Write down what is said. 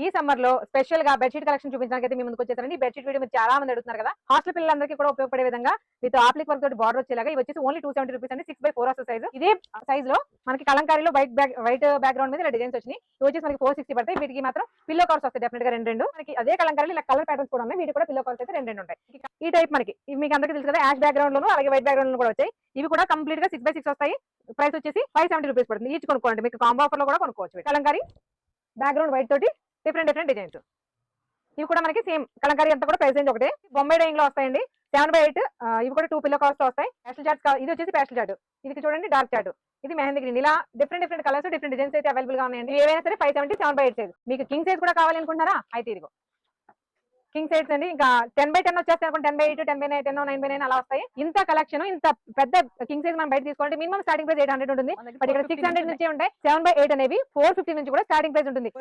ఈ సమ్మర్ లో స్పెషల్ గా బెడ్షీట్ కలెక్షన్ చూపించడానికి అయితే మీ ముందుకు వచ్చేసారండి. బెడ్షీట్ వీడియో మీరు చాలా మంది అడుగుతున్నారు కదా, హాస్టల్ పిల్లలందరికీ కూడా ఉపయోగపడే విధంగా విత్ ఆప్లిక్ వర్క్ తోటి బార్డర్ వచ్చేలాగా ఇవి వచ్చేసి ఓన్లీ 270 రూపీస్ అండి. 6x4 వస్తుంది సైజ్. ఇదే సైజ్ లో మనకి కలంకారీలో వైట్ బ్యాక్గ్రౌండ్ మీద ఇలా డిజైన్స్ వచ్చినాయి. ఇవి వచ్చేసి మనకి 460 పడతాయి. వీటికి మాత్రం పిల్లో కవర్స్ వస్తాయి డెఫినెట్ గా రెండు. మనకి అదే కలంకారీలో ఇలా కలర్ ప్యాటర్న్స్ కూడా ఉన్నాయి. వీటి కూడా పిల్లో కవర్స్ అయితే రెండు ఉంటాయి. ఈ టైప్ మనకి ఇవి మీకు అందరికీ తెలుసు కదా, యాష్ బ్యాక్గ్రౌండ్ లోను అలాగే వైట్ బ్యాక్గ్రౌండ్ లో కూడా వచ్చాయి. ఇవి కూడా కంప్లీట్ గా 6x6 వస్తాయి. ప్రైస్ వచ్చేసి 570 రూపీస్ పడుతుంది. ఈచ్ కొనుక్కోండి, మీకు కాంబో ఆఫర్ లో కూడా కొనుక్కోవచ్చు. కలంకారీ బ్యాక్గ్రౌండ్ వైట్ తోటి డిఫరెంట్ డిజైన్స్. ఇవి కూడా మనకి సేమ్ కలంకారీ అంతా కూడా ప్రైస్ రేంజ్ ఒకటే. బొంబాయి డైయింగ్ లో వస్తాయండి 7x8. ఇవి కూడా 2 పిల్లో కవర్స్ వస్తాయి. ప్యాస్టల్ చార్ట్స్, ఇది వచ్చేసి ప్యాస్టల్ చార్ట్, ఇది చూడండి డార్క్ చార్ట్, ఇది మెహందీ గ్రీన్. ఇలా డిఫరెంట్ కలర్స్ డిఫరెంట్ డిజైన్స్ అయితే అవైలబుల్ గా ఉన్నాయండి. ఏవైనా సరే 570 7x8 సైజ్. మీకు కింగ్ సైజ్ కూడా కావాలి అనుకుంటారా, అయితే ఇదిగో కింగ్ సైజ్ అండి. ఇంకా 10x10 వచ్చేస్తాయి అనుకోండి, 10x8 10x9 10 9x9 అలా వస్తాయి. ఇంత కలెక్షన్, ఇంత పెద్ద కింగ్ సైజ్ మనం బయట తీసుకోవాలంటే మినిమం స్టార్టింగ్ ప్రైస్ 800 ఉంటుంది. బట్ ఇక్కడ 600 నుంచి ఉంటాయి. 7x8 అనేవి 450 నుంచి కూడా స్టార్టింగ్ ప్రైస్ ఉంటుంది.